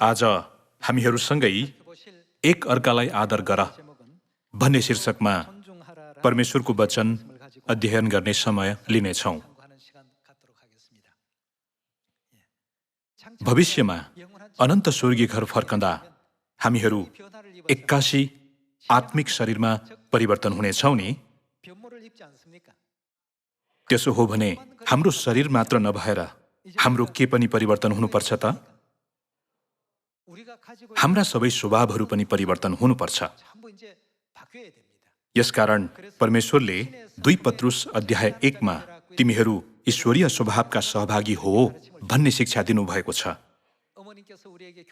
आज हामीहरूसँगै एक अर्कालाई आदर गर भन्ने शीर्षकमा परमेश्वरको वचन अध्ययन गर्ने समय लिनेछौँ। भविष्यमा अनन्त स्वर्गीय घर फर्कँदा हामीहरू एक्कासी आत्मिक शरीरमा परिवर्तन हुनेछौँ नि। त्यसो हो भने हाम्रो शरीर मात्र नभएर हाम्रो के पनि परिवर्तन हुनुपर्छ त? हाम्रा सबै स्वभावहरू पनि परिवर्तन हुनुपर्छ। यसकारण परमेश्वरले 2 पत्रुस अध्याय 1 मा तिमीहरू ईश्वरीय स्वभावका सहभागी हो भन्ने शिक्षा दिनुभएको छ।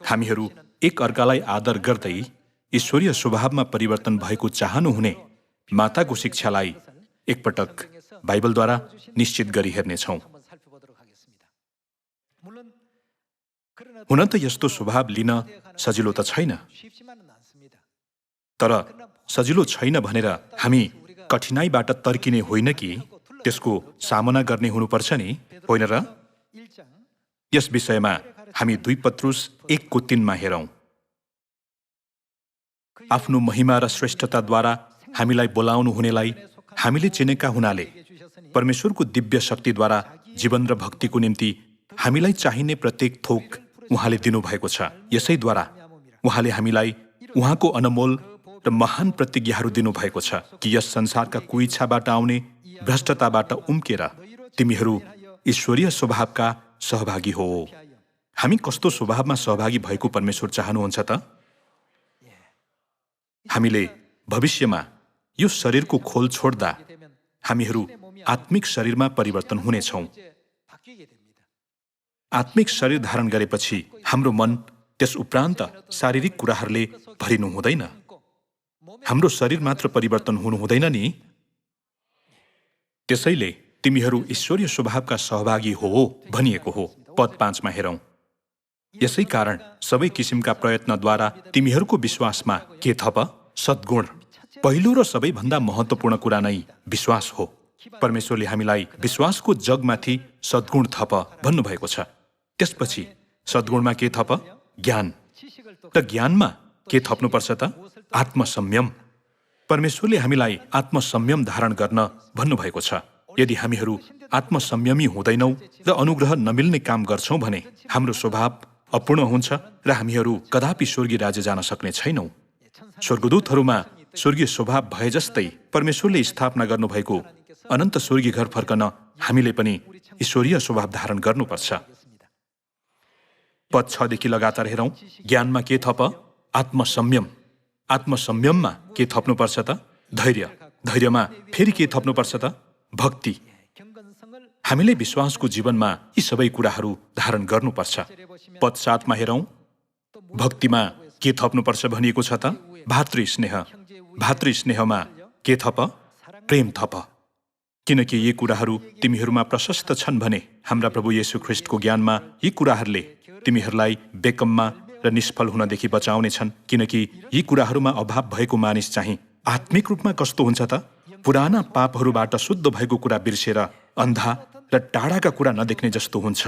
हामीहरू एक अर्कालाई आदर गर्दै ईश्वरीय स्वभावमा परिवर्तन भएको चाहनुहुने माताको शिक्षालाई एकपटक बाइबलद्वारा निश्चित गरी हेर्नेछौँ। हुन त यस्तो स्वभाव लिन सजिलो त छैन, तर सजिलो छैन भनेर हामी कठिनाइबाट तर्किने होइन कि त्यसको सामना गर्ने हुनुपर्छ नि, होइन र? यस विषयमा हामी 2 पत्रुस 1:3 मा हेरौँ। आफ्नो महिमा र श्रेष्ठताद्वारा हामीलाई बोलाउनु हुनेलाई हामीले चिनेका हुनाले परमेश्वरको दिव्य शक्तिद्वारा जीवन र भक्तिको निम्ति हामीलाई चाहिने प्रत्येक थोक उहाँले दिनुभएको छ। यसैद्वारा उहाँले हामीलाई उहाँको अनमोल र महान प्रतिज्ञाहरू दिनुभएको छ कि यस संसारका कुइच्छाबाट आउने भ्रष्टताबाट उम्केर तिमीहरू ईश्वरीय स्वभावका सहभागी हो। हामी कस्तो स्वभावमा सहभागी भएको परमेश्वर चाहनुहुन्छ त? हामीले भविष्यमा यो शरीरको खोल छोड्दा हामीहरू आत्मिक शरीरमा परिवर्तन हुनेछौँ। आत्मिक शरीर धारण गरेपछि हाम्रो मन त्यस उपरान्त शारीरिक कुराहरूले भरिनु हुँदैन। हाम्रो शरीर मात्र परिवर्तन हुनु हुँदैन नि। त्यसैले तिमीहरू ईश्वरीय स्वभावका सहभागी हो भनिएको हो। पद 5 मा हेरौँ। यसै कारण सबै किसिमका प्रयत्नद्वारा तिमीहरूको विश्वासमा के थप? सद्गुण। पहिलो र सबैभन्दा महत्त्वपूर्ण कुरा नै विश्वास हो। परमेश्वरले हामीलाई विश्वासको जगमाथि सद्गुण थप भन्नुभएको छ। त्यसपछि सद्गुणमा के थप? ज्ञान। त ज्ञानमा के थप्नुपर्छ त? आत्मसंयम। परमेश्वरले हामीलाई आत्मसंयम धारण गर्न भन्नुभएको छ। यदि हामीहरू आत्मसंयमी हुँदैनौँ र अनुग्रह नमिल्ने काम गर्छौँ भने हाम्रो स्वभाव अपूर्ण हुन्छ र हामीहरू कदापि स्वर्गीय राज्य जान सक्ने छैनौँ। स्वर्गदूतहरूमा स्वर्गीय स्वभाव भए जस्तै परमेश्वरले स्थापना गर्नुभएको अनन्त स्वर्गीय घर फर्कन हामीले पनि ईश्वरीय स्वभाव धारण गर्नुपर्छ। पद 6 देखि लगातार हेरौँ। ज्ञानमा के थप? आत्मसंयम। आत्मसंयममा के थप्नुपर्छ त? धैर्य। धैर्यमा फेरि के थप्नुपर्छ त? भक्ति। हामीले विश्वासको जीवनमा यी सबै कुराहरू धारण गर्नुपर्छ। पद 7 मा हेरौँ। भक्तिमा के थप्नुपर्छ भनिएको छ त? भातृस्नेह। भातृस्नेहमा के थप? प्रेम थप। किनकि यी कुराहरू तिमीहरूमा प्रशस्त छन् भने हाम्रा प्रभु येशू ख्रिस्टको ज्ञानमा यी कुराहरूले तिमीहरूलाई बेकममा र निष्फल हुनदेखि बचाउने छन्। किनकि यी कुराहरूमा अभाव भएको मानिस चाहिँ आत्मिक रूपमा कस्तो हुन्छ त? पुराना पापहरूबाट शुद्ध भएको कुरा बिर्सेर अन्धा र टाढाका कुरा नदेख्ने जस्तो हुन्छ।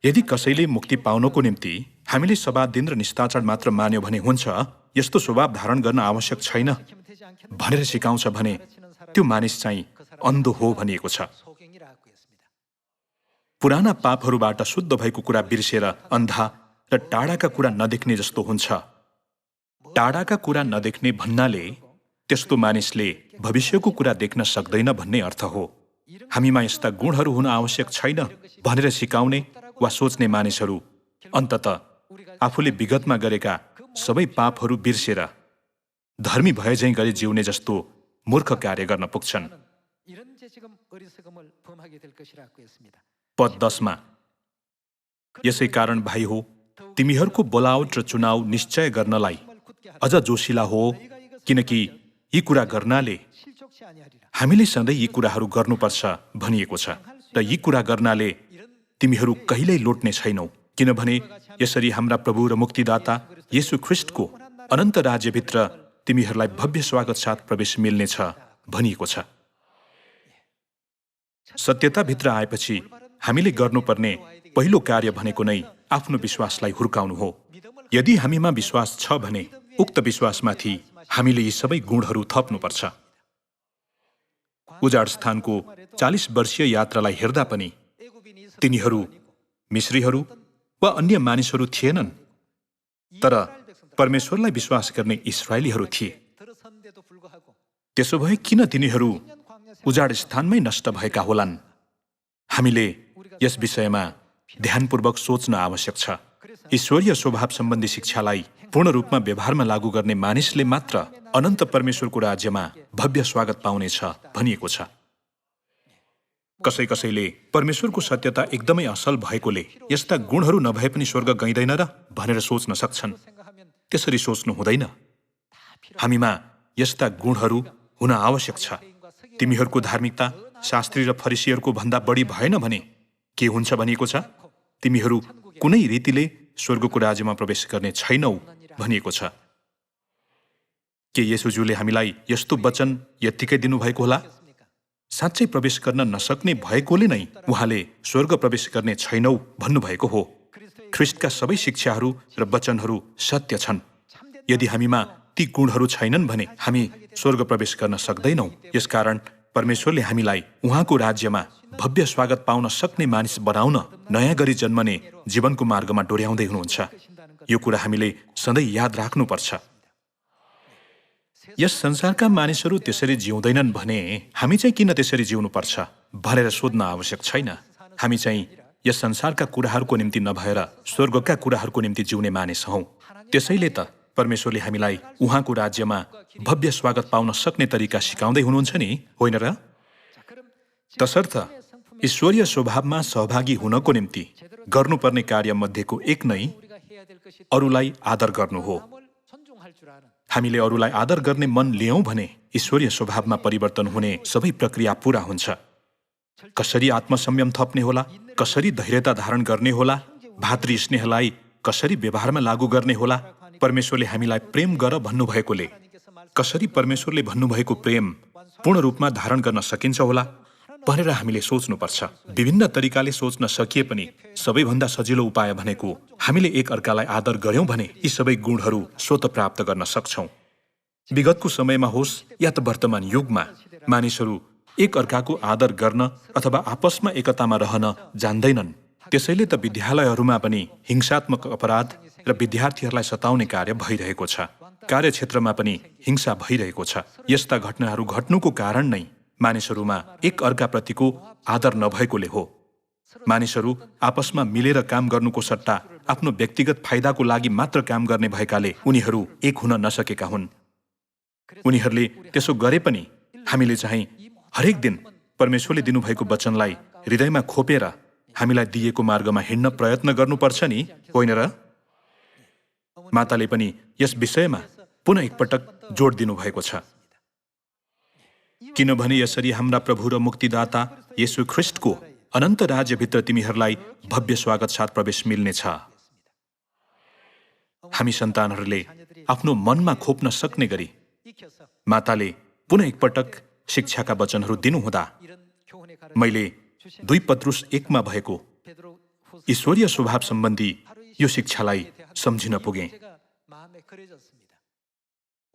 यदि कसैले मुक्ति पाउनको निम्ति हामीले सभा दिन र निष्ठाचार मात्र मान्यो भने हुन्छ, यस्तो स्वभाव धारण गर्न आवश्यक छैन भनेर सिकाउँछ भने त्यो मानिस चाहिँ अन्धो हो भनिएको छ। पुराना पापहरूबाट शुद्ध भएको कुरा बिर्सेर अन्धा र टाढाका कुरा नदेख्ने जस्तो हुन्छ। टाढाका कुरा नदेख्ने भन्नाले त्यस्तो मानिसले भविष्यको कुरा देख्न सक्दैन भन्ने अर्थ हो। हामीमा यस्ता गुणहरू हुन आवश्यक छैन भनेर सिकाउने वा सोच्ने मानिसहरू अन्ततः आफूले विगतमा गरेका सबै पापहरू बिर्सेर धर्मी भए झैँ गरी जिउने जस्तो मूर्ख कार्य गर्न पुग्छन्। पद 10 मा यसै कारण भाइ हो, तिमीहरूको बोलावट र चुनाव निश्चय गर्नलाई अझ जोसिला हो, किनकि यी कुरा गर्नाले हामीले सधैँ यी कुराहरू गर्नुपर्छ भनिएको छ। र यी कुरा गर्नाले तिमीहरू कहिल्यै लोट्ने छैनौ, किनभने यसरी हाम्रा प्रभु र मुक्तिदाता येशू ख्रिस्टको अनन्त राज्यभित्र तिमीहरूलाई भव्य स्वागत साथ प्रवेश मिल्नेछ भनिएको छ। सत्यताभित्र आएपछि हामीले गर्नुपर्ने पहिलो कार्य भनेको नै आफ्नो विश्वासलाई हुर्काउनु हो। यदि हामीमा विश्वास छ भने उक्त विश्वासमाथि हामीले यी सबै गुणहरू थप्नुपर्छ। उजाड स्थानको 40 वर्षीय यात्रालाई हेर्दा पनि तिनीहरू मिश्रीहरू वा अन्य मानिसहरू थिएनन्, तर परमेश्वरलाई विश्वास गर्ने इस्राएलीहरू थिए। त्यसो भए किन तिनीहरू उजाड स्थानमै नष्ट भएका होलान्? हामीले यस विषयमा ध्यानपूर्वक सोच्न आवश्यक छ। ईश्वरीय स्वभाव सम्बन्धी शिक्षालाई पूर्ण रूपमा व्यवहारमा लागू गर्ने मानिसले मात्र अनन्त परमेश्वरको राज्यमा भव्य स्वागत पाउनेछ भनिएको छ। कसैले परमेश्वरको सत्यता एकदमै असल भएकोले यस्ता गुणहरू नभए पनि स्वर्ग गइँदैन र भनेर सोच्न सक्छन्। त्यसरी सोच्नु हुँदैन। हामीमा यस्ता गुणहरू हुन आवश्यक छ। तिमीहरूको धार्मिकता शास्त्री र फरिसीहरूको भन्दा बढी भएन भने के हुन्छ भनिएको छ? तिमीहरू कुनै रीतिले स्वर्गको राज्यमा प्रवेश गर्ने छैनौ भनिएको छ। के येशूज्यूले हामीलाई यस्तो वचन यत्तिकै दिनुभएको होला? साँच्चै प्रवेश गर्न नसक्ने भएकोले नै उहाँले स्वर्ग प्रवेश गर्ने छैनौ भन्नुभएको हो। ख्रिस्टका सबै शिक्षाहरू र वचनहरू सत्य छन्। यदि हामीमा ती गुणहरू छैनन् भने हामी स्वर्ग प्रवेश गर्न सक्दैनौँ। यसकारण परमेश्वरले हामीलाई उहाँको राज्यमा भव्य स्वागत पाउन सक्ने मानिस बनाउन नयाँ गरी जन्मने जीवनको मार्गमा डोर्याउँदै हुनुहुन्छ। यो कुरा हामीले सधैँ याद राख्नुपर्छ। यस संसारका मानिसहरू त्यसरी जिउँदैनन् भने हामी चाहिँ किन त्यसरी जिउनुपर्छ भनेर सोध्न आवश्यक छैन। हामी चाहिँ यस संसारका कुराहरूको निम्ति नभएर स्वर्गका कुराहरूको निम्ति जिउने मानिस हौँ। त्यसैले त परमेश्वरले हामीलाई उहाँको राज्यमा भव्य स्वागत पाउन सक्ने तरिका सिकाउँदै हुनुहुन्छ नि, होइन र? तसर्थ ईश्वरीय स्वभावमा सहभागी हुनको निम्ति गर्नुपर्ने कार्यमध्येको एक नै अरूलाई आदर गर्नु हो। हामीले अरूलाई आदर गर्ने मन लियौँ भने ईश्वरीय स्वभावमा परिवर्तन हुने सबै प्रक्रिया पूरा हुन्छ। कसरी आत्मसंयम थप्ने होला, कसरी धैर्यता धारण गर्ने होला, भातृ स्नेहलाई कसरी व्यवहारमा लागू गर्ने होला, परमेश्वरले हामीलाई प्रेम गर भन्नुभएकोले कसरी परमेश्वरले भन्नुभएको प्रेम पूर्ण रूपमा धारण गर्न सकिन्छ होला भनेर हामीले सोच्नुपर्छ। विभिन्न तरिकाले सोच्न सकिए पनि सबैभन्दा सजिलो उपाय भनेको हामीले एक अर्कालाई आदर गर्यौं भने यी सबै गुणहरू स्वतः प्राप्त गर्न सक्छौं। विगतको समयमा होस् या त वर्तमान युगमा मानिसहरू एक अर्काको आदर गर्न अथवा आपसमा एकतामा रहन जान्दैनन्। त्यसैले त विद्यालयहरूमा पनि हिंसात्मक अपराध र विद्यार्थीहरूलाई सताउने कार्य भइरहेको छ। कार्यक्षेत्रमा पनि हिंसा भइरहेको छ। यस्ता घटनाहरू घट्नुको कारण नै मानिसहरूमा एक अर्काप्रतिको आदर नभएकोले हो। मानिसहरू आपसमा मिलेर काम गर्नुको सट्टा आफ्नो व्यक्तिगत फाइदाको लागि मात्र काम गर्ने भएकाले उनीहरू एक हुन नसकेका हुन्। उनीहरूले त्यसो गरे पनि हामीले चाहिँ हरेक दिन परमेश्वरले दिनुभएको वचनलाई हृदयमा खोपेर हामीलाई दिएको मार्गमा हिँड्न प्रयत्न गर्नुपर्छ नि, होइन र? माताले पनि यस विषयमा पुनः एकपटक जोड दिनुभएको छ। किनभने यसरी हाम्रा प्रभु र मुक्तिदाता येशू ख्रिस्टको अनन्त राज्यभित्र तिमीहरूलाई भव्य स्वागत साथ प्रवेश मिल्नेछ। हामी सन्तानहरूले आफ्नो मनमा खोप्न सक्ने गरी माताले पुनः एकपटक शिक्षाका वचनहरू दिनुहुँदा मैले 2 पत्रुस 1 मा भएको ईश्वरीय स्वभाव सम्बन्धी यो शिक्षालाई सम्झिन पुगेँ।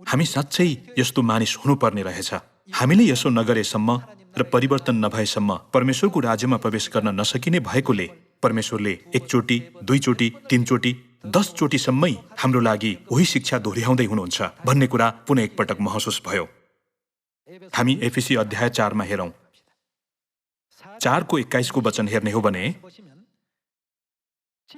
हामी साँच्चै यस्तो मानिस हुनुपर्ने रहेछ। हामीले यसो नगरेसम्म र परिवर्तन नभएसम्म परमेश्वरको राज्यमा प्रवेश गर्न नसकिने भएकोले परमेश्वरले 1 चोटि, 2 चोटि, 3 चोटि, 10 चोटिसम्मै हाम्रो लागि उही शिक्षा दोहोऱ्याउँदै हुनुहुन्छ भन्ने कुरा पुनः एकपटक महसुस भयो। हामी एफिसी अध्याय 4 मा हेरौँ। 4 को 21 को वचन हेर्ने हो भने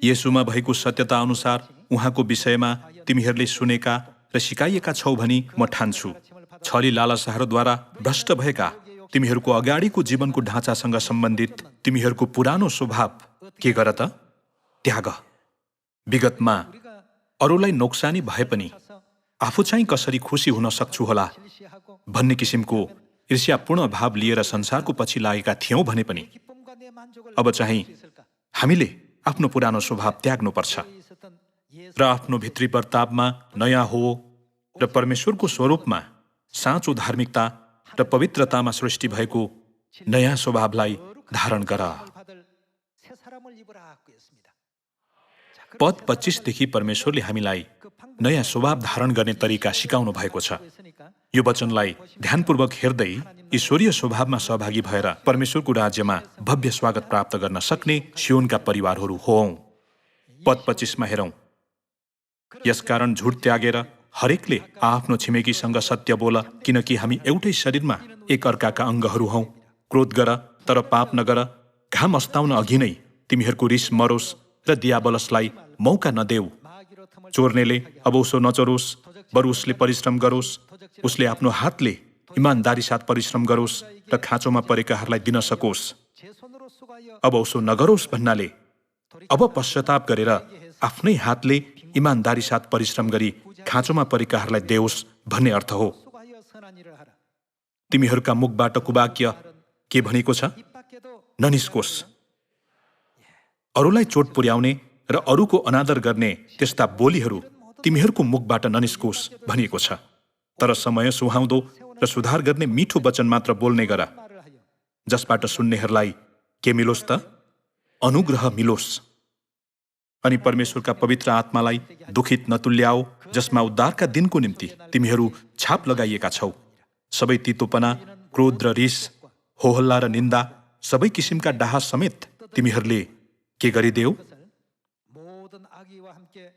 येशूमा भएको सत्यता अनुसार उहाँको विषयमा तिमीहरूले सुनेका र सिकाइएका छौ भनी म ठान्छु। छली लालसाहरूद्वारा भ्रष्ट भएका तिमीहरूको अगाडिको जीवनको ढाँचासँग सम्बन्धित तिमीहरूको पुरानो स्वभाव के गर त? त्याग। विगतमा अरूलाई नोक्सानी भए पनि आफू चाहिँ कसरी खुसी हुन सक्छु होला भन्ने किसिमको ईर्ष्यापूर्ण भाव लिएर संसारको पछि लागेका थियौं भने पनि अब चाहिँ हामीले आफ्नो पुरानो स्वभाव त्याग्नुपर्छ र आफ्नो भित्री वर्तावमा नयाँ हो र परमेश्वरको स्वरूपमा साँचो धार्मिकता र पवित्रतामा सृष्टि भएको नयाँ स्वभावलाई धारण गर। पद 25 देखि परमेश्वरले हामीलाई नयाँ स्वभाव धारण गर्ने तरिका सिकाउनु भएको छ। यो वचनलाई ध्यानपूर्वक हेर्दै ईश्वरीय स्वभावमा सहभागी भएर परमेश्वरको राज्यमा भव्य स्वागत प्राप्त गर्न सक्ने सियोनका परिवारहरू हौं। पद 25 मा हेरौं, यसकारण झुट त्यागेर हरेकले आफ्नो छिमेकीसँग सत्य बोल, किनकि हामी एउटै शरीरमा एक अर्काका अङ्गहरू हौं। क्रोध गर तर पाप नगर, घाम अस्ताउन अघि नै तिमीहरूको रिस मरोस् र दियाबलसलाई मौका नदेऊ। चोर्नेले अबौसो नचोरोस्, बरु उसले परिश्रम गरोस्, उसले आफ्नो हातले इमानदारी साथ परिश्रम गरोस् र खाँचोमा परेकाहरूलाई दिन सकोस्। अबौसो नगरोस् भन्नाले अब पश्चाताप गरेर आफ्नै हातले इमानदारी साथ परिश्रम गरी खाँचोमा परेकाहरूलाई देओस् भन्ने अर्थ हो। तिमीहरूका मुखबाट कुवाक्य के भनेको छ? ननिस्कोस्। अरूलाई चोट पुर्याउने र अरूको अनादर गर्ने त्यस्ता बोलीहरू तिमीहरूको मुखबाट ननिस्कोस् भनिएको छ। तर समय सुहाउँदो र सुधार गर्ने मिठो वचन मात्र बोल्ने गर, जसबाट सुन्नेहरूलाई के मिलोस् त? अनुग्रह मिलोस्। अनि परमेश्वरका पवित्र आत्मालाई दुखित नतुल्याओ, जसमा उद्धारका दिनको निम्ति तिमीहरू छाप लगाइएका छौ। सबै तितोपना, क्रोध र रिस, होहल्ला र निन्दा, सबै किसिमका डाहा समेत तिमीहरूले के गरिदेऊ?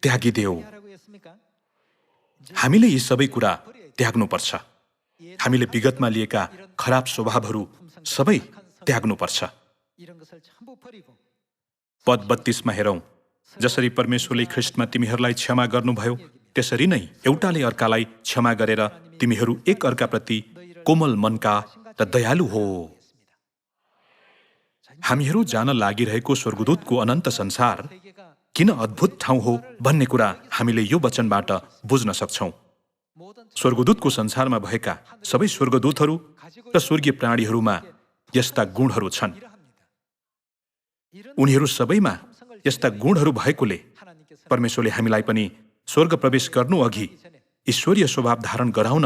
त्यागिदेऊ। हामीले यी सबै कुरा त्याग्नुपर्छ। हामीले विगतमा लिएका खराब स्वभावहरू सबै त्याग्नुपर्छ। पद 32 मा हेरौं, जसरी परमेश्वरले ख्रिस्टमा तिमीहरूलाई क्षमा गर्नुभयो, त्यसरी नै एउटाले अर्कालाई क्षमा गरेर तिमीहरू एक अर्काप्रति कोमल मनका र दयालु हो। हामीहरू जान लागिरहेको स्वर्गदूतको अनन्त संसार किन अद्भुत ठाउँ हो भन्ने कुरा हामीले यो वचनबाट बुझ्न सक्छौं। स्वर्गदूतको संसारमा भएका सबै स्वर्गदूतहरू र स्वर्गीय प्राणीहरूमा यस्ता गुणहरू छन्। उनीहरू सबैमा यस्ता गुणहरू भएकोले परमेश्वरले हामीलाई पनि स्वर्ग प्रवेश गर्नु अघि ईश्वरीय स्वभाव धारण गराउन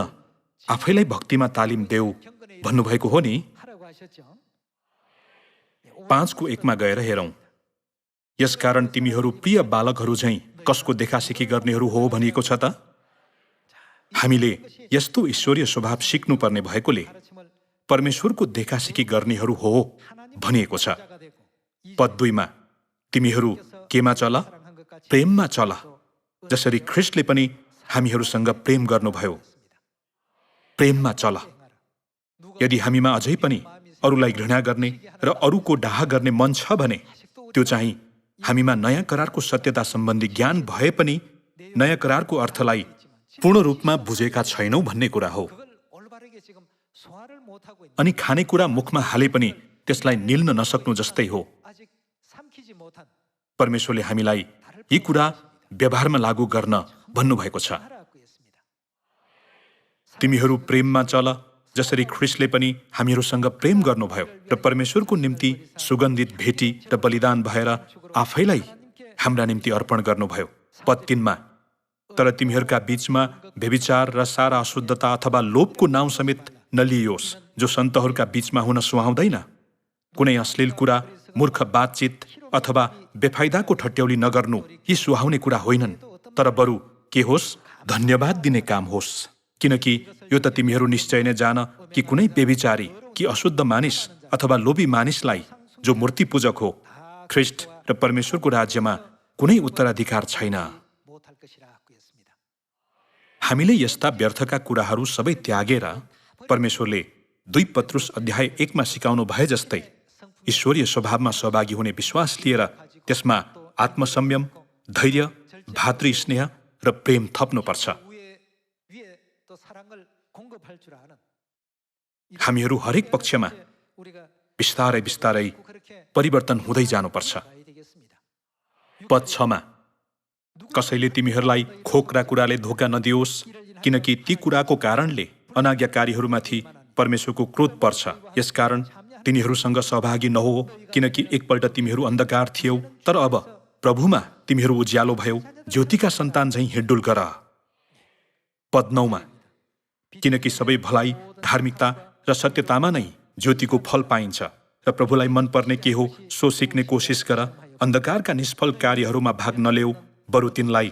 आफैलाई भक्तिमा तालिम देऊ भन्नुभएको हो नि। 5:1 मा गएर हेरौं, यसकारण तिमीहरू प्रिय बालकहरू झैं कसको देखासेखी गर्नेहरू हो भनिएको छ त? हामीले यस्तो ईश्वरीय स्वभाव सिक्नुपर्ने भएकोले परमेश्वरको देखासेखी गर्नेहरू हो भनिएको छ। पद 2 मा तिमीहरू केमा चल? प्रेममा चल, जसरी ख्रिस्टले पनि हामीहरूसँग प्रेम गर्नुभयो। प्रेममा चल। यदि हामीमा अझै पनि अरूलाई घृणा गर्ने र अरूको डाहा गर्ने मन छ भने त्यो चाहिँ हामीमा नयाँ करारको सत्यता सम्बन्धी ज्ञान भए पनि नयाँ करारको अर्थलाई पूर्ण रूपमा बुझेका छैनौं भन्ने कुरा हो। अनि खानेकुरा मुखमा हाले पनि त्यसलाई निल्न नसक्नु जस्तै हो। परमेश्वरले हामीलाई यी कुरा व्यवहारमा लागू गर्न भन्नुभएको छ। तिमीहरू प्रेममा चल, जसरी ख्रिस्टले पनि हामीहरूसँग प्रेम गर्नुभयो र परमेश्वरको निम्ति सुगन्धित भेटी र बलिदान भएर आफैलाई हाम्रा निम्ति अर्पण गर्नुभयो। पद 3 मा तर तिमीहरूका बीचमा व्यभिचार र सारा अशुद्धता अथवा लोभको नाउँ समेत नलियोस्, जो सन्तहरूका बीचमा हुन सुहाउँदैन। कुनै अश्लील कुरा, मूर्ख बातचित अथवा बेफाइदाको ठट्यौली नगर्नु यी सुहाउने कुरा होइनन्, तर बरु के होस्? धन्यवाद दिने काम होस्। किनकि यो त तिमीहरू निश्चय नै जान कि कुनै व्यभिचारी कि अशुद्ध मानिस अथवा लोभी मानिसलाई जो मूर्ति पूजक हो, ख्रिस्ट र परमेश्वरको राज्यमा कुनै उत्तराधिकार छैन। हामीले यस्ता व्यर्थका कुराहरू सबै त्यागेर परमेश्वरले 2 पत्रुस अध्याय 1 मा सिकाउनु भए जस्तै ईश्वरीय स्वभावमा सहभागी हुने विश्वास लिएर त्यसमा आत्मसंयम, धैर्य, भातृस्नेह र प्रेम थप्नुपर्छ। हामीहरू हरेक पक्षमा बिस्तारै बिस्तारै परिवर्तन हुँदै जानुपर्छ। पद 6 मा कसैले तिमीहरूलाई खोक्रा कुराले धोका नदियोस्, किनकि ती कुराको कारणले अनाज्ञाकारीहरूमाथि परमेश्वरको क्रोध पर्छ। यसकारण तिनीहरूसँग सहभागी नहो, किनकि एकपल्ट तिमीहरू अन्धकार थियौ, तर अब प्रभुमा तिमीहरू उज्यालो भयौ। ज्योतिका सन्तान झैं हिँडडुल गर। पद 9 मा किनकि सबै भलाइ, धार्मिकता र सत्यतामा नै ज्योतिको फल पाइन्छ र प्रभुलाई मनपर्ने के हो सो सिक्ने कोसिस गर। अन्धकारका निष्फल कार्यहरूमा भाग नलेऊ, बरु तिनलाई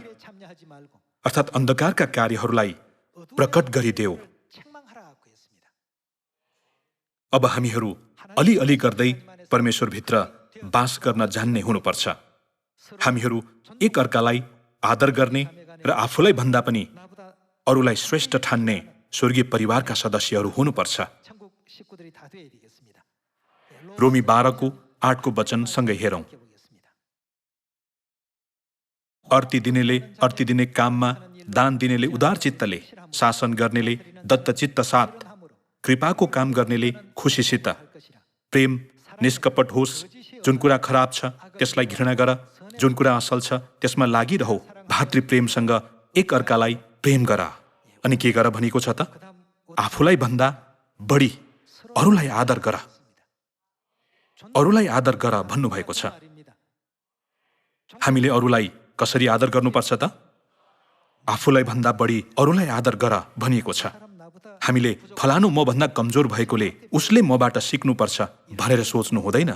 अर्थात् अन्धकारका कार्यहरूलाई प्रकट गरिदेऊ। अब हामीहरू अलिअलि गर्दै परमेश्वरभित्र बास गर्न जान्ने हुनुपर्छ। हामीहरू एक अर्कालाई आदर गर्ने र आफूलाई भन्दा पनि अरूलाई श्रेष्ठ ठान्ने स्वर्गीय परिवारका सदस्यहरू हुनुपर्छ। रोमी 12:8 वचनसँगै हेरौँ। अर्ती दिनेले अर्ती दिने काममा, दान दिनेले उदार चित्तले, शासन गर्नेले दत्तचित्त साथ, कृपाको काम गर्नेले खुसीसित, प्रेम निष्कपट होस्। जुन कुरा खराब छ त्यसलाई घृणा गर, जुन कुरा असल छ त्यसमा लागिरहौ। भातृप्रेमसँग एक अर्कालाई प्रेम गर। अनि के गर भनेको छ त? आफूलाई भन्दा बढी अरूलाई आदर गर। अरूलाई आदर गर भन्नुभएको छ। हामीले अरूलाई कसरी आदर गर्नुपर्छ त? आफूलाई भन्दा बढी अरूलाई आदर गर भनिएको छ। हामीले फलानु मभन्दा कमजोर भएकोले उसले मबाट सिक्नुपर्छ भनेर सोच्नु हुँदैन।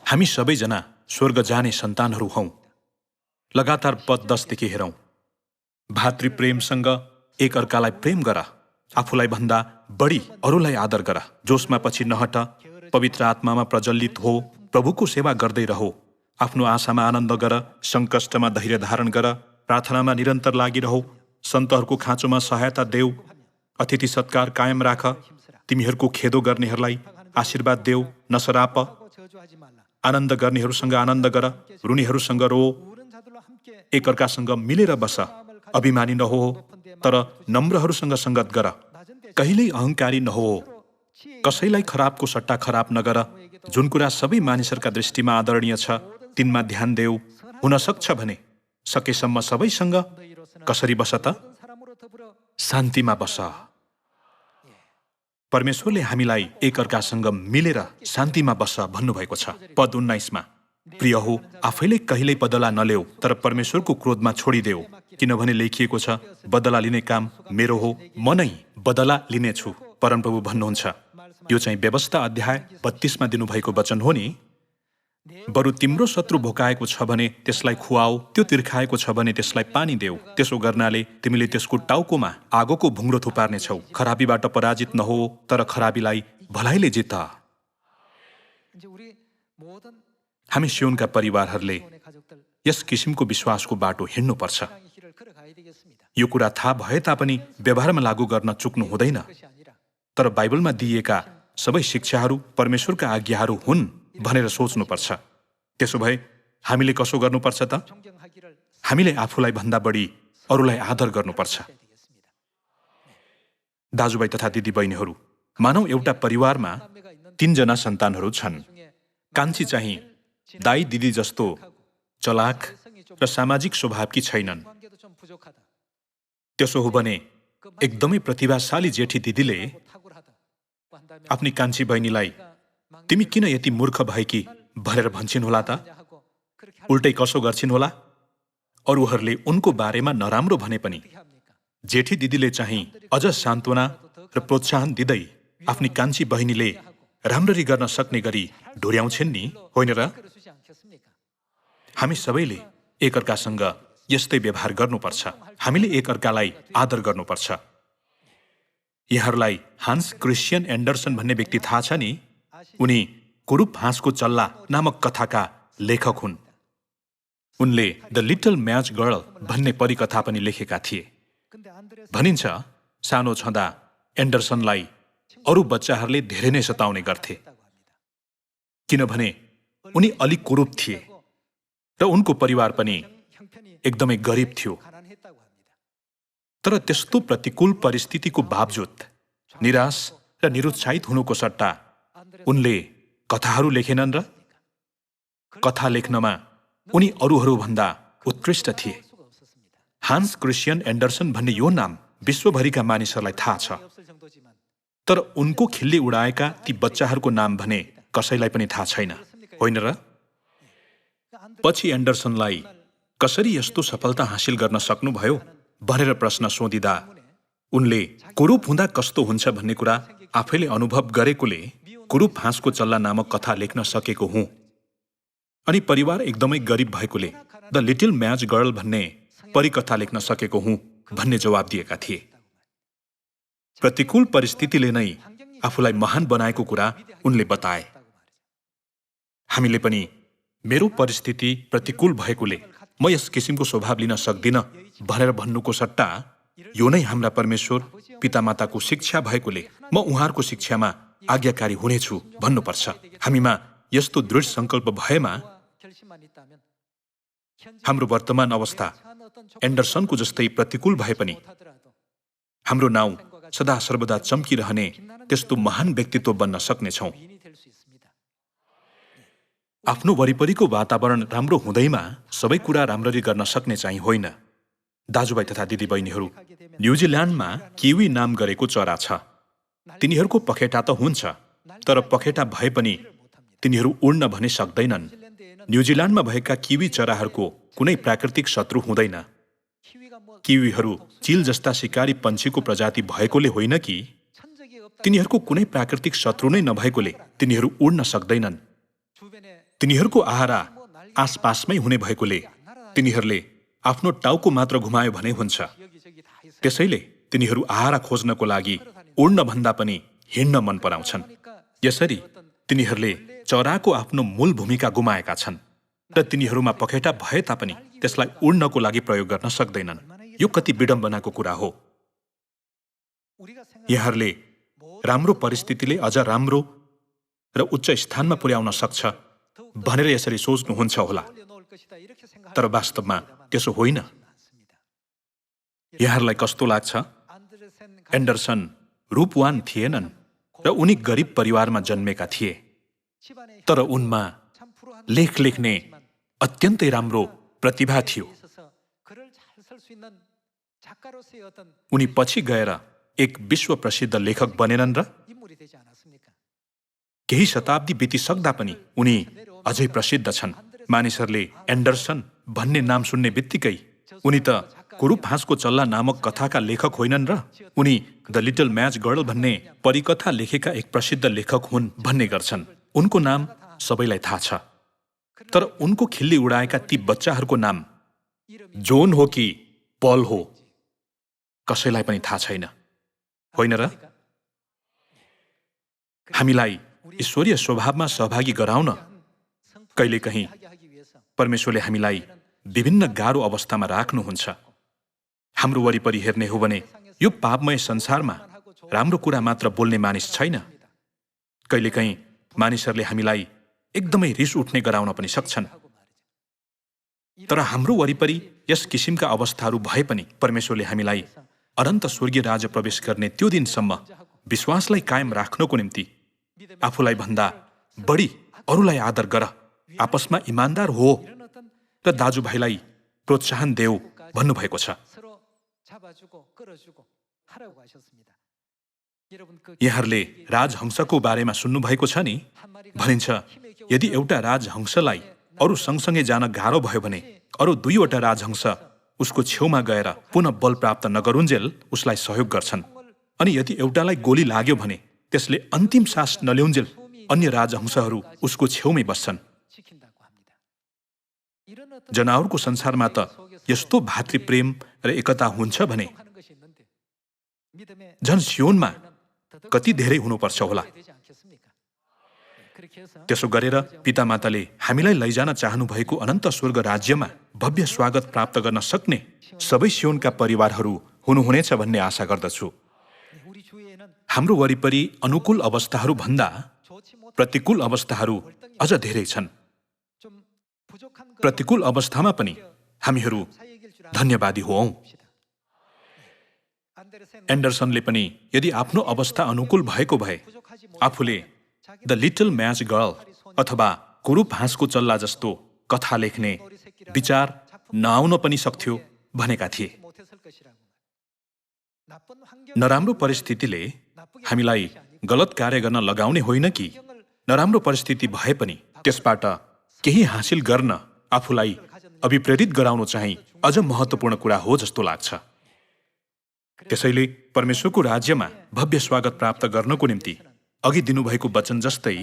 हामी सबैजना स्वर्ग जाने सन्तानहरू हौं। लगातार पद 10 देखि हेरौँ। भातृप्रेमसँग एक अर्कालाई प्रेम गर, आफूलाई भन्दा बढी अरूलाई आदर गर, जोसमा पछि नहट, पवित्र आत्मामा प्रज्वलित हो, प्रभुको सेवा गर्दै रहो, आफ्नो आशामा आनन्द गर, सङ्कष्टमा धैर्य धारण गर, प्रार्थनामा निरन्तर लागिरहौ, सन्तहरूको खाँचोमा सहायता देऊ, अतिथि सत्कार कायम राख, तिमीहरूको खेदो गर्नेहरूलाई आशीर्वाद देऊ, नसराप, आनन्द गर्नेहरूसँग आनन्द गर, रुनीहरूसँग रो, एकअर्कासँग मिलेर बस, अभिमानी नहो तर नम्रहरूसँग सङ्गत गर, कहिल्यै अहङ्कारी नहो, कसैलाई खराबको सट्टा खराब नगर, जुन कुरा सबै मानिसहरूका दृष्टिमा आदरणीय छ तिनमा ध्यान देऊ, हुन सक्छ भने सकेसम्म सबैसँग कसरी बस त? शान्तिमा बस। परमेश्वरले हामीलाई एकअर्कासँग मिलेर शान्तिमा बस भन्नुभएको छ। पद 19 प्रिय हो, आफैले कहिल्यै बदला नलेऊ, तर परमेश्वरको क्रोधमा छोडिदेऊ, किनभने लेखिएको छ, बदला लिने काम मेरो हो, म नै बदला लिनेछु, परमप्रभु भन्नुहुन्छ। यो चाहिँ व्यवस्था अध्याय 32 दिनुभएको वचन हो नि। बरु तिम्रो शत्रु भोकाएको छ भने त्यसलाई खुवाऊ, त्यो तिर्खाएको छ भने त्यसलाई पानी देऊ। त्यसो गर्नाले तिमीले त्यसको टाउकोमा आगोको भुङ्रो थुपार्नेछौ। खराबीबाट पराजित नहो, तर खराबीलाई भलाइले जित। हामी सियोनका परिवारहरूले यस किसिमको विश्वासको बाटो हिँड्नुपर्छ। यो कुरा थाहा भए तापनि व्यवहारमा लागू गर्न चुक्नु हुँदैन। तर बाइबलमा दिइएका सबै शिक्षाहरू परमेश्वरका आज्ञाहरू हुन् भनेर सोच्नुपर्छ। त्यसो भए हामीले कसो गर्नुपर्छ त? हामीले आफूलाई भन्दा बढी अरूलाई आदर गर्नुपर्छ। दाजुभाइ तथा दिदीबहिनीहरू, मानौ एउटा परिवारमा 3 जना सन्तानहरू छन्। कान्छी चाहिँ दाई दिदी जस्तो चलाक र सामाजिक स्वभावकी छैनन्। त्यसो हो भने एकदमै प्रतिभाशाली जेठी दिदीले आफ्नी कान्छी बहिनीलाई तिमी किन यति मूर्ख भएकी भनेर भन्छिन् होला त? उल्टै कसो गर्छिन् होला? अरूहरूले उनको बारेमा नराम्रो भने पनि जेठी दिदीले चाहिँ अझ सान्त्वना र प्रोत्साहन दिँदै आफ्नी कान्छी बहिनीले राम्ररी गर्न सक्ने गरी ढोर्याउँछिन् नि, होइन र? हामी सबैले एकअर्कासँग यस्तै व्यवहार गर्नुपर्छ। हामीले एकअर्कालाई आदर गर्नुपर्छ। यहाँहरूलाई हान्स क्रिस्चियन एन्डरसन भन्ने व्यक्ति थाहा छ नि? उनी कुरूप हाँसको चल्ला नामक कथाका लेखक हुन्। उनले द लिटल म्याच गर्ल भन्ने परिकथा पनि लेखेका थिए। भनिन्छ सानो छँदा एन्डरसनलाई अरू बच्चाहरूले धेरै नै सताउने गर्थे, किनभने उनी अलिक कुरूप थिए र उनको परिवार पनि एकदमै गरिब थियो। तर त्यस्तो प्रतिकूल परिस्थितिको बावजुद निराश र निरुत्साहित हुनुको सट्टा उनले कथाहरू लेखेनन् र कथा लेख्नमा उनी अरूहरूभन्दा उत्कृष्ट थिए। हान्स क्रिस्चियन एन्डरसन भन्ने यो नाम विश्वभरिका मानिसहरूलाई थाहा छ, तर उनको खिल्ली उडाएका ती बच्चाहरूको नाम भने कसैलाई पनि थाहा छैन, होइन र? पछि एन्डरसनलाई कसरी यस्तो सफलता हासिल गर्न सक्नुभयो भनेर प्रश्न सोधिँदा उनले कुरूप हुँदा कस्तो हुन्छ भन्ने कुरा आफैले अनुभव गरेकोले कुरूप हाँसको चल्ला नामक कथा लेख्न सकेको हुँ। अनि परिवार एकदमै गरिब भएकोले द लिटिल म्याच गर्ल भन्ने परिकथा लेख्न सकेको हुँ भन्ने जवाब दिएका थिए। प्रतिकूल परिस्थितिले नै आफूलाई महान बनाएको कुरा उनले बताए। हामीले पनि मेरो परिस्थिति प्रतिकूल भएकोले म यस किसिमको स्वभाव लिन सक्दिन भनेर भन्नुको सट्टा यो नै हाम्रा परमेश्वर पितामाताको शिक्षा भएकोले म उहाँहरूको शिक्षामा आज्ञाकारी हुनेछु भन्नुपर्छ। हामीमा यस्तो दृढ संकल्प भएमा हाम्रो वर्तमान अवस्था एन्डरसनको जस्तै प्रतिकूल भए पनि हाम्रो नाउँ सदा सर्वदा चम्किरहने त्यस्तो महान व्यक्तित्व बन्न सक्नेछौँ। आफ्नो वरिपरिको वातावरण राम्रो हुँदैमा सबै कुरा राम्ररी गर्न सक्ने चाहिँ होइन। दाजुभाइ तथा दिदीबहिनीहरू, न्युजिल्यान्डमा किवी नाम गरेको चरा छ। तिनीहरूको पखेटा त हुन्छ, तर पखेटा भए पनि तिनीहरू उड्न भने सक्दैनन्। न्युजिल्यान्डमा भएका किवी चराहरूको कुनै प्राकृतिक शत्रु हुँदैन। किवीहरू चिल जस्ता शिकारी पन्छीको प्रजाति भएकोले होइन कि तिनीहरूको कुनै प्राकृतिक शत्रु नै नभएकोले तिनीहरू उड्न सक्दैनन्। तिनीहरूको आहारा आसपासमै हुने भएकोले तिनीहरूले आफ्नो टाउको मात्र घुमायो भने हुन्छ। त्यसैले तिनीहरू आहारा खोज्नको लागि उड्न भन्दा पनि हिँड्न मन पराउँछन्। यसरी तिनीहरूले चराको आफ्नो मूल भूमिका गुमाएका छन् र तिनीहरूमा पखेटा भए तापनि त्यसलाई उड्नको लागि प्रयोग गर्न सक्दैनन्। यो कति विडम्बनाको कुरा हो। यहाँहरूले राम्रो परिस्थितिले अझ राम्रो र उच्च स्थानमा पुर्याउन सक्छ भनेर यसरी सोच्नुहुन्छ होला, तर वास्तवमा त्यसो होइन। यहाँहरूलाई कस्तो लाग्छ? एन्डरसन रूपवान थिएनन् र उनी गरिब परिवारमा जन्मेका थिए, तर उनमा लेख लेख्ने अत्यन्तै राम्रो प्रतिभा थियो। उनी पछि गएर एक विश्व प्रसिद्ध लेखक बनेनन् र केही शताब्दी बितिसक्दा पनि उनी अझै प्रसिद्ध छन्। मानिसहरूले एन्डरसन भन्ने नाम सुन्ने बित्तिकै उनी त कुरूप हाँसको चल्ला नामक कथाका लेखक होइनन् र उनी द लिटल म्याच गर्ल भन्ने परिकथा लेखेका एक प्रसिद्ध लेखक हुन् भन्ने गर्छन्। उनको नाम सबैलाई थाहा छ, तर उनको खिल्ली उडाएका ती बच्चाहरूको नाम जोन हो कि पल हो कसैलाई पनि थाहा छैन, होइन र? हामीलाई ईश्वरीय स्वभावमा सहभागी गराउन कहिलेकहीँ परमेश्वरले हामीलाई विभिन्न गाह्रो अवस्थामा राख्नुहुन्छ। हाम्रो वरिपरि हेर्ने हो भने यो पापमय संसारमा राम्रो कुरा मात्र बोल्ने मानिस छैन। कहिलेकहीँ मानिसहरूले हामीलाई एकदमै रिस उठ्ने गराउन पनि सक्छन्, तर हाम्रो वरिपरि यस किसिमका अवस्थाहरू भए पनि परमेश्वरले हामीलाई अनन्त स्वर्गीय राज्य प्रवेश गर्ने त्यो दिनसम्म विश्वासलाई कायम राख्नको निम्ति आफूलाई भन्दा बढी अरूलाई आदर गर, आपसमा इमान्दार हो र दाजुभाइलाई प्रोत्साहन देऊ भन्नुभएको छ। यहाँहरूले राजहंसको बारेमा सुन्नुभएको छ नि? भनिन्छ यदि एउटा राजहंसलाई अरू सँगसँगै जान गाह्रो भयो भने अरू दुईवटा राजहंस उसको छेउमा गएर पुनः बल प्राप्त नगरुन्जेल उसलाई सहयोग गर्छन्। अनि यदि एउटालाई गोली लाग्यो भने त्यसले अन्तिम सास नल्याउन्जेल अन्य राजहंसहरू उसको छेउमै बस्छन्। जनावरको संसारमा त यस्तो भातृप्रेम र एकता हुन्छ भने झन् सियोनमा कति धेरै हुनुपर्छ होला। त्यसो गरेर पितामाताले हामीलाई लैजान चाहनु भएको अनन्त स्वर्ग राज्यमा भव्य स्वागत प्राप्त गर्न सक्ने सबै सियोनका परिवारहरू हुनुहुनेछ भन्ने आशा गर्दछु। हाम्रो वरिपरि अनुकूल अवस्थाहरू भन्दा प्रतिकूल अवस्थाहरू अझ धेरै छन्। प्रतिकूल अवस्थामा पनि हामीहरू धन्यवादी हौं। एन्डरसनले पनि यदि आफ्नो अवस्था अनुकूल भएको भए आफूले द लिटल म्याच गर्ल अथवा कुरूप हाँसको चल्ला जस्तो कथा लेख्ने विचार नआउन पनि सक्थ्यो भनेका थिए। नराम्रो परिस्थितिले हामीलाई गलत कार्य गर्न लगाउने होइन कि नराम्रो परिस्थिति भए पनि त्यसबाट केही हासिल गर्न आफूलाई अभिप्रेरित गराउनु चाहिँ अझ महत्त्वपूर्ण कुरा हो जस्तो लाग्छ। त्यसैले परमेश्वरको राज्यमा भव्य स्वागत प्राप्त गर्नको निम्ति अघि दिनुभएको वचन जस्तै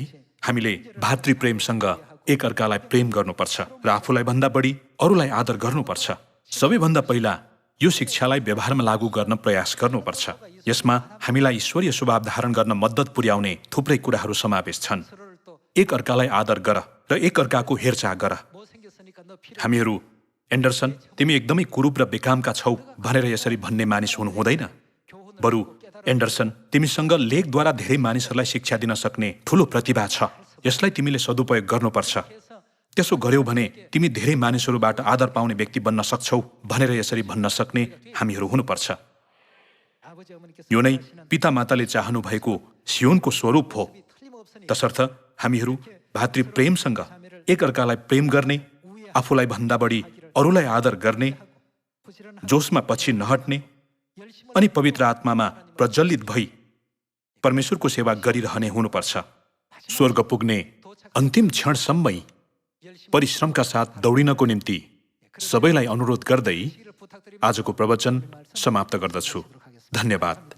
हामीले भातृप्रेमसँग एक अर्कालाई प्रेम गर्नुपर्छ र आफूलाई भन्दा बढी अरूलाई आदर गर्नुपर्छ। सबैभन्दा पहिला यो शिक्षालाई व्यवहारमा लागू गर्न प्रयास गर्नुपर्छ। यसमा हामीलाई ईश्वरीय स्वभाव धारण गर्न मद्दत पुर्याउने थुप्रै कुराहरू समावेश छन्। एक अर्कालाई आदर गर र एक अर्काको हेरचाह गर। हामीहरू एन्डरसन, तिमी एकदमै कुरूप र बेकामका छौ भनेर यसरी भन्ने मानिस हुनु हुँदैन। बरु एन्डरसन, तिमीसँग लेखद्वारा धेरै मानिसहरूलाई शिक्षा दिन सक्ने ठूलो प्रतिभा छ। यसलाई तिमीले सदुपयोग गर्नुपर्छ। त्यसो गर्यौ भने तिमी धेरै मानिसहरूबाट आदर पाउने व्यक्ति बन्न सक्छौ भनेर यसरी भन्न सक्ने हामीहरू हुनुपर्छ। यो नै पितामाताले चाहनु भएको सियोनको स्वरूप हो। तसर्थ हामीहरू भातृप्रेमसँग एक अर्कालाई प्रेम गर्ने, आफूलाई भन्दा बढी अरूलाई आदर गर्ने, जोसमा पछि नहट्ने अनि पवित्र आत्मामा प्रज्वलित भई परमेश्वरको सेवा गरिरहने हुनुपर्छ। स्वर्ग पुग्ने अन्तिम क्षणसम्मै परिश्रमका साथ दौडिनको निम्ति सबैलाई अनुरोध गर्दै आजको प्रवचन समाप्त गर्दछु। धन्यवाद।